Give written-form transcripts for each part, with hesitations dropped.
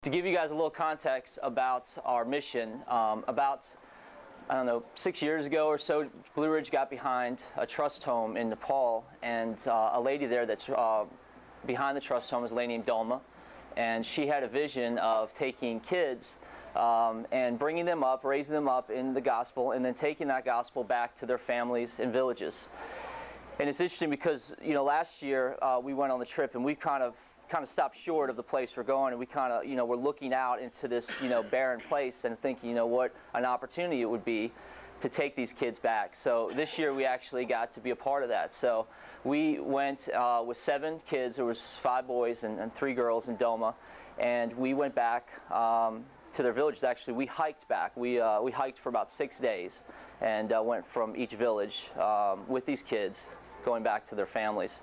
to give you guys a little context about our mission, about, I don't know, 6 years ago or so, Blue Ridge got behind a trust home in Nepal, and a lady there that's behind the trust home is a lady named Dolma, and she had a vision of taking kids and bringing them up, raising them up in the gospel, and then taking that gospel back to their families and villages. And it's interesting because, you know, last year we went on the trip, and we kind of stopped short of the place we're going, and we kind of, you know, we're looking out into this, you know, barren place and thinking, you know, what an opportunity it would be to take these kids back. So this year we actually got to be a part of that. So we went with 7 kids. There was 5 boys and 3 girls in Doma, and we went back to their villages. Actually, we hiked back. We hiked for about 6 days and went from each village with these kids, going back to their families.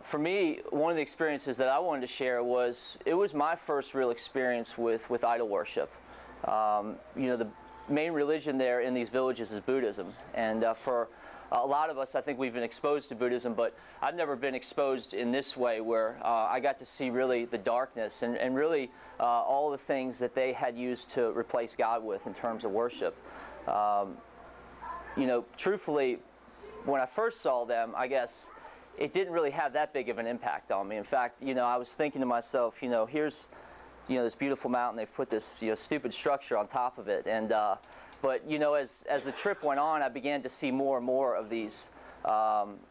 For me, one of the experiences that I wanted to share was, it was my first real experience with idol worship. You know, the main religion there in these villages is Buddhism, and for a lot of us, I think we've been exposed to Buddhism, but I've never been exposed in this way, where I got to see really the darkness and really all the things that they had used to replace God with in terms of worship. You know, truthfully, when I first saw them, I guess it didn't really have that big of an impact on me. In fact, you know, I was thinking to myself, you know, here's, you know, this beautiful mountain, they've put this, you know, stupid structure on top of it. And but, you know, as the trip went on, I began to see more and more of these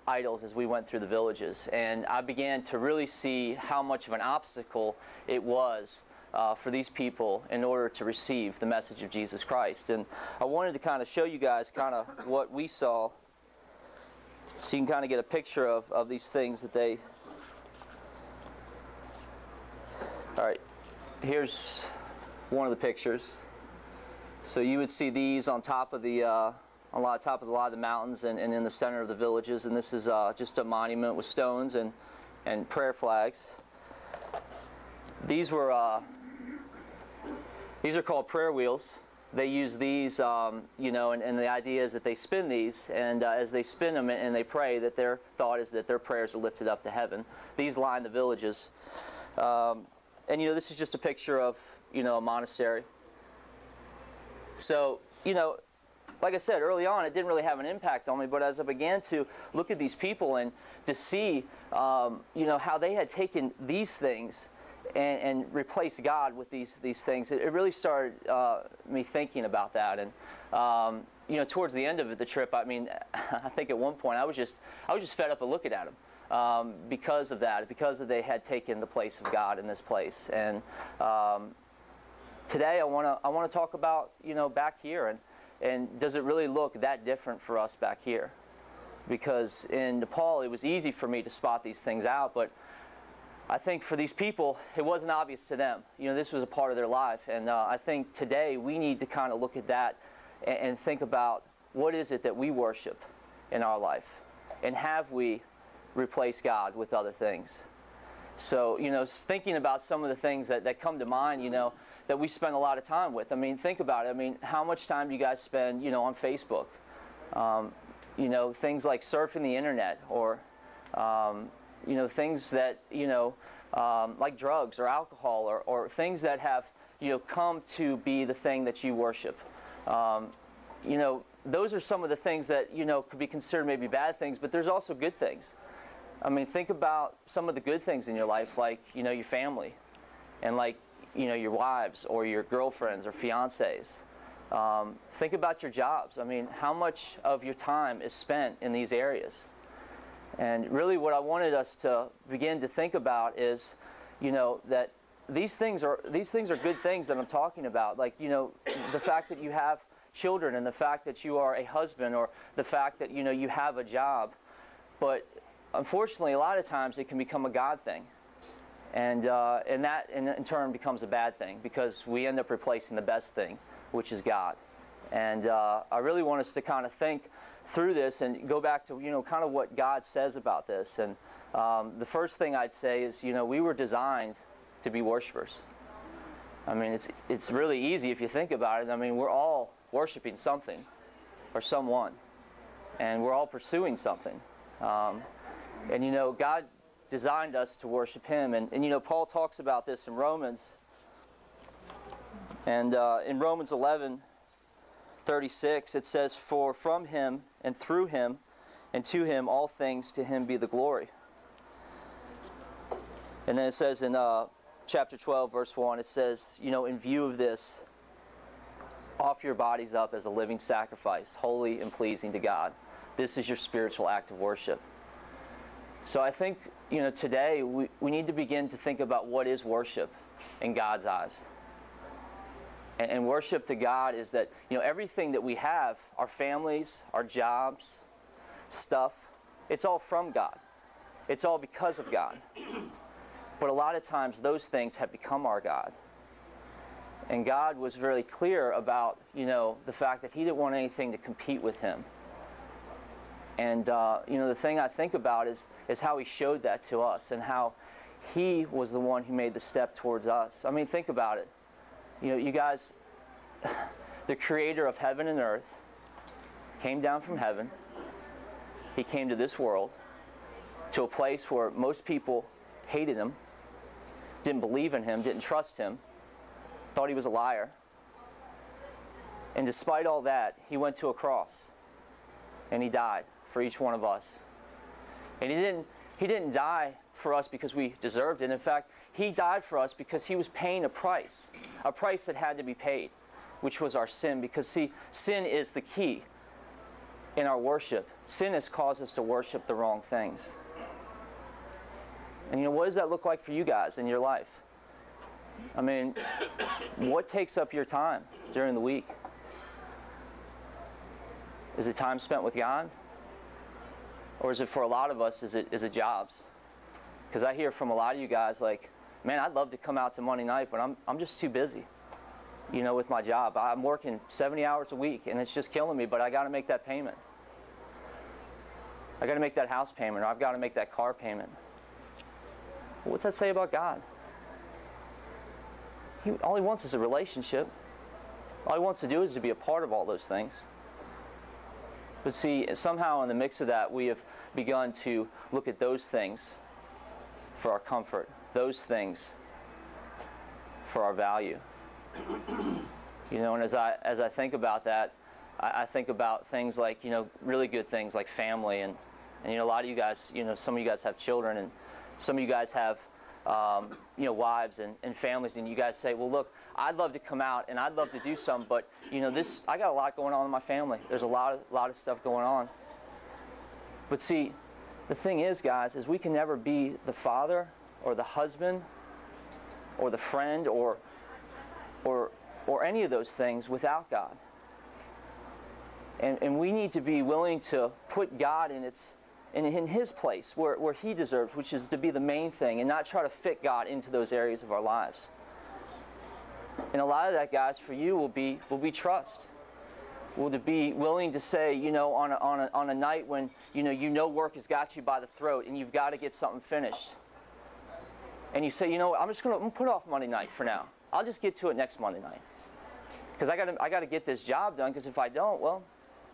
idols as we went through the villages. And I began to really see how much of an obstacle it was for these people in order to receive the message of Jesus Christ. And I wanted to kind of show you guys kind of what we saw, so you can kind of get a picture of these things that they... All right, here's one of the pictures. So you would see these on top of the a lot of the mountains and in the center of the villages. And this is just a monument with stones and prayer flags. These are called prayer wheels. They use these, you know, and the idea is that they spin these, and as they spin them and they pray, that their thought is that their prayers are lifted up to heaven. These line the villages. And, you know, this is just a picture of, you know, a monastery. So, you know, like I said, early on, it didn't really have an impact on me, but as I began to look at these people and to see, you know, how they had taken these things and replace God with these things, it really started me thinking about that. And you know, towards the end of the trip, I mean, I think at one point I was just fed up of looking at them because of that, because they had taken the place of God in this place. And today I want to talk about, you know, back here, and does it really look that different for us back here? Because in Nepal, it was easy for me to spot these things out, but I think for these people, it wasn't obvious to them. You know, this was a part of their life. And I think today we need to kind of look at that and think about, what is it that we worship in our life? And have we replaced God with other things? So, you know, thinking about some of the things that come to mind, you know, that we spend a lot of time with. I mean, think about it. I mean, how much time do you guys spend, you know, on Facebook? You know, things like surfing the internet, or you know, things that, you know, like drugs or alcohol, or things that have, you know, come to be the thing that you worship. You know, those are some of the things that, you know, could be considered maybe bad things, but there's also good things. I mean, think about some of the good things in your life, like, you know, your family, and like, you know, your wives or your girlfriends or fiancés. Think about your jobs. I mean, how much of your time is spent in these areas? And really what I wanted us to begin to think about is, you know, that these things are good things that I'm talking about. Like, you know, the fact that you have children, and the fact that you are a husband, or the fact that, you know, you have a job. But unfortunately, a lot of times it can become a God thing. And that in turn becomes a bad thing, because we end up replacing the best thing, which is God. And I really want us to kind of think through this and go back to, you know, kind of what God says about this. And the first thing I'd say is, you know, we were designed to be worshipers. I mean, it's really easy if you think about it. I mean, we're all worshiping something or someone, and we're all pursuing something. And, you know, God designed us to worship Him. And you know, Paul talks about this in Romans. And in Romans 11:36, it says, "For from him and through him and to him all things, to him be the glory." And then it says in chapter 12, verse 1, it says, in view of this, offer your bodies up as a living sacrifice, holy and pleasing to God. This is your spiritual act of worship. So I think, today we need to begin to think about what is worship in God's eyes. And worship to God is that, everything that we have, our families, our jobs, stuff, it's all from God. It's all because of God. But a lot of times those things have become our God. And God was very clear about, the fact that He didn't want anything to compete with Him. And, the thing I think about is how He showed that to us and how He was the one who made the step towards us. I mean, think about it. You guys, the creator of heaven and earth came down from heaven. He came to this world, to a place where most people hated Him, didn't believe in Him, didn't trust Him, thought He was a liar. And despite all that, He went to a cross and He died for each one of us. And He didn't die for us because we deserved it. In fact, He died for us because He was paying a price that had to be paid, which was our sin. Because see, sin is the key in our worship. Sin has caused us to worship the wrong things. And what does that look like for you guys in your life? I mean, what takes up your time during the week? Is it time spent with God? Or is it, for a lot of us, is it jobs? Because I hear from a lot of you guys like, man, I'd love to come out to Monday night, but I'm just too busy, with my job. I'm working 70 hours a week, and it's just killing me, but I got to make that payment. I got to make that house payment, or I've got to make that car payment. Well, what's that say about God? All He wants is a relationship. All He wants to do is to be a part of all those things. But see, somehow in the mix of that, we have begun to look at those things for our comfort, those things for our value. And as I think about that, I think about things like, really good things like family, and a lot of you guys, some of you guys have children, and some of you guys have wives and families, and you guys say, well, look, I'd love to come out and I'd love to do something, but I got a lot going on in my family. There's a lot of stuff going on. But see, the thing is, guys, is we can never be the father or the husband or the friend or any of those things without God. And we need to be willing to put God in His place where He deserves, which is to be the main thing, and not try to fit God into those areas of our lives. And a lot of that, guys, for you will be trust. Will to be willing to say, on a night when work has got you by the throat and you've got to get something finished, and you say, I'm going to put off Monday night for now. I'll just get to it next Monday night, because I got to get this job done. Because if I don't, well,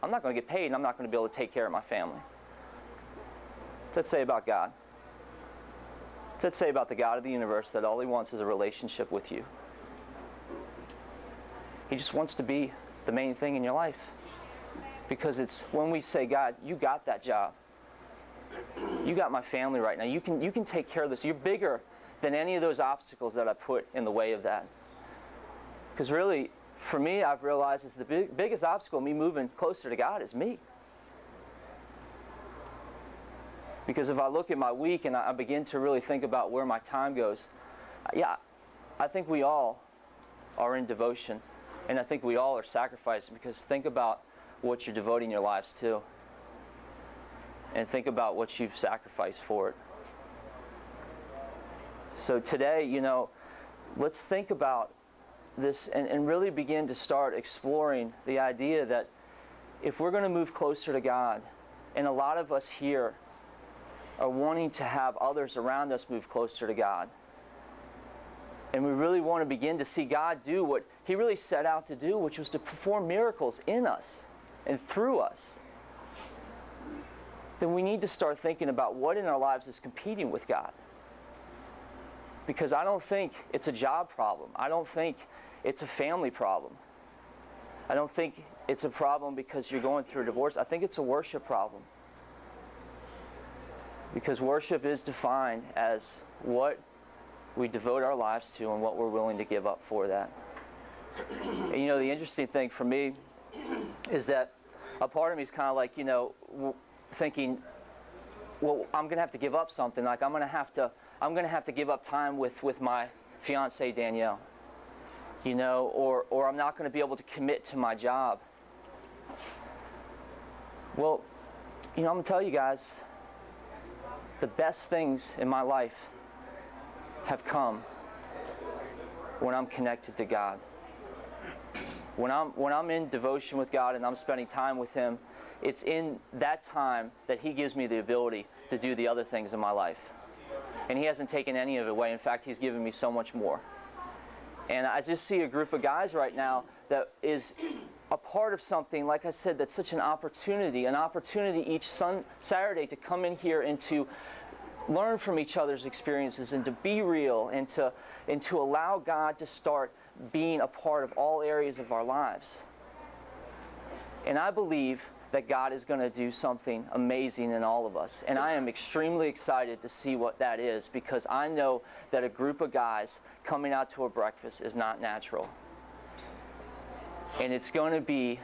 I'm not going to get paid, and I'm not going to be able to take care of my family. What's that say about God? What's that say about the God of the universe, that all He wants is a relationship with you? He just wants to be the main thing in your life. Because it's when we say, God, you got that job. You got my family right now. You can take care of this. You're bigger than any of those obstacles that I put in the way of that. Because really, for me, I've realized is the biggest obstacle me moving closer to God is me. Because if I look at my week and I begin to really think about where my time goes, I think we all are in devotion. And I think we all are sacrificing, because think about what you're devoting your lives to. And think about what you've sacrificed for it. So today, let's think about this and really begin to start exploring the idea that if we're going to move closer to God, and a lot of us here are wanting to have others around us move closer to God, and we really want to begin to see God do what He really set out to do, which was to perform miracles in us and through us, then we need to start thinking about what in our lives is competing with God. Because I don't think it's a job problem. I don't think it's a family problem. I don't think it's a problem because you're going through a divorce. I think it's a worship problem. Because worship is defined as what we devote our lives to and what we're willing to give up for that. And you know, the interesting thing for me is that a part of me is kind of like, you know, thinking, well, I'm going to have to give up something. Like I'm going to have to give up time with my fiancée Danielle. You know, or I'm not going to be able to commit to my job. Well, you know, I'm going to tell you guys, the best things in my life have come when I'm connected to God. When I'm in devotion with God and I'm spending time with Him, it's in that time that He gives me the ability to do the other things in my life. And He hasn't taken any of it away. In fact, He's given me so much more. And I just see a group of guys right now that is a part of something, like I said, that's such an opportunity each Saturday to come in here and to learn from each other's experiences and to be real and to allow God to start being a part of all areas of our lives. And I believe that God is going to do something amazing in all of us. And I am extremely excited to see what that is, because I know that a group of guys coming out to a breakfast is not natural. And it's going to be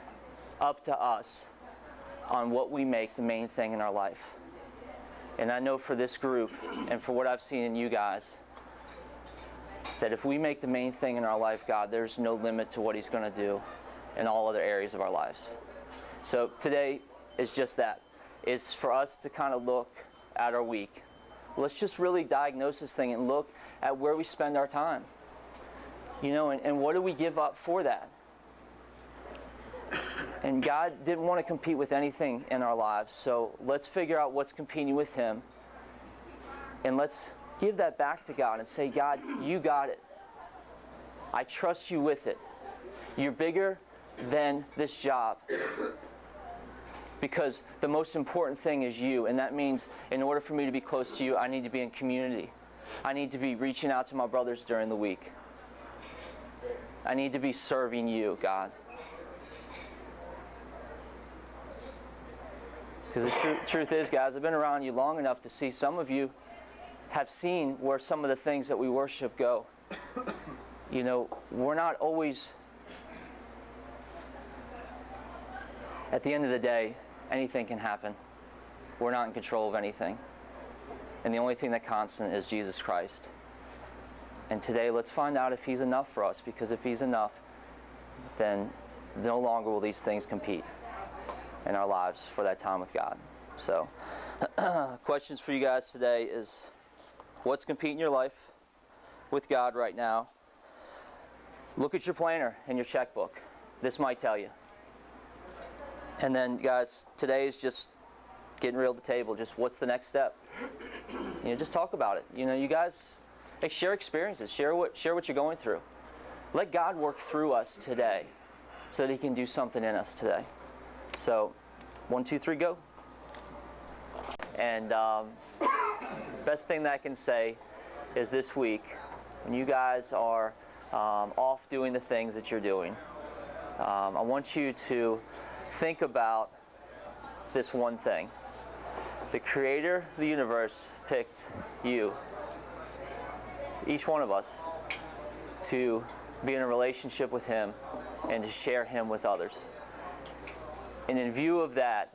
up to us on what we make the main thing in our life. And I know for this group and for what I've seen in you guys, that if we make the main thing in our life God, there's no limit to what He's going to do in all other areas of our lives. So today is just that. It's for us to kind of look at our week. Let's just really diagnose this thing and look at where we spend our time. You know, and what do we give up for that? And God didn't want to compete with anything in our lives, so let's figure out what's competing with Him. And let's give that back to God and say, God, you got it. I trust you with it. You're bigger than this job. Because the most important thing is you, and that means in order for me to be close to you, I need to be in community. I need to be reaching out to my brothers during the week. I need to be serving you, God. Because the truth is, guys, I've been around you long enough to see some of you have seen where some of the things that we worship go. You know, we're not always, at the end of the day, anything can happen. We're not in control of anything. And the only thing that's constant is Jesus Christ. And today, let's find out if He's enough for us, because if He's enough, then no longer will these things compete in our lives for that time with God. So, questions for you guys today is, what's competing in your life with God right now? Look at your planner and your checkbook. This might tell you. And then, guys, today is just getting real at the table. Just what's the next step? You know, just talk about it. You know, you guys, like, share experiences. Share what you're going through. Let God work through us today so that He can do something in us today. So, 1, 2, 3, go. And best thing that I can say is this week, when you guys are off doing the things that you're doing, I want you to think about this one thing. The Creator of the universe picked you, each one of us, to be in a relationship with Him and to share Him with others. And in view of that,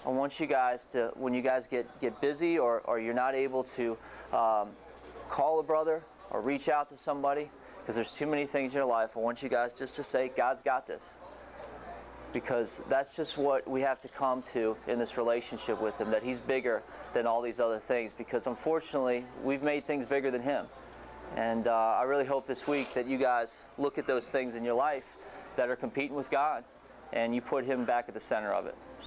I want you guys to, when you guys get busy or you're not able to call a brother or reach out to somebody, because there's too many things in your life, I want you guys just to say, God's got this. Because that's just what we have to come to in this relationship with Him, that He's bigger than all these other things, because unfortunately, we've made things bigger than Him. And I really hope this week that you guys look at those things in your life that are competing with God, and you put Him back at the center of it.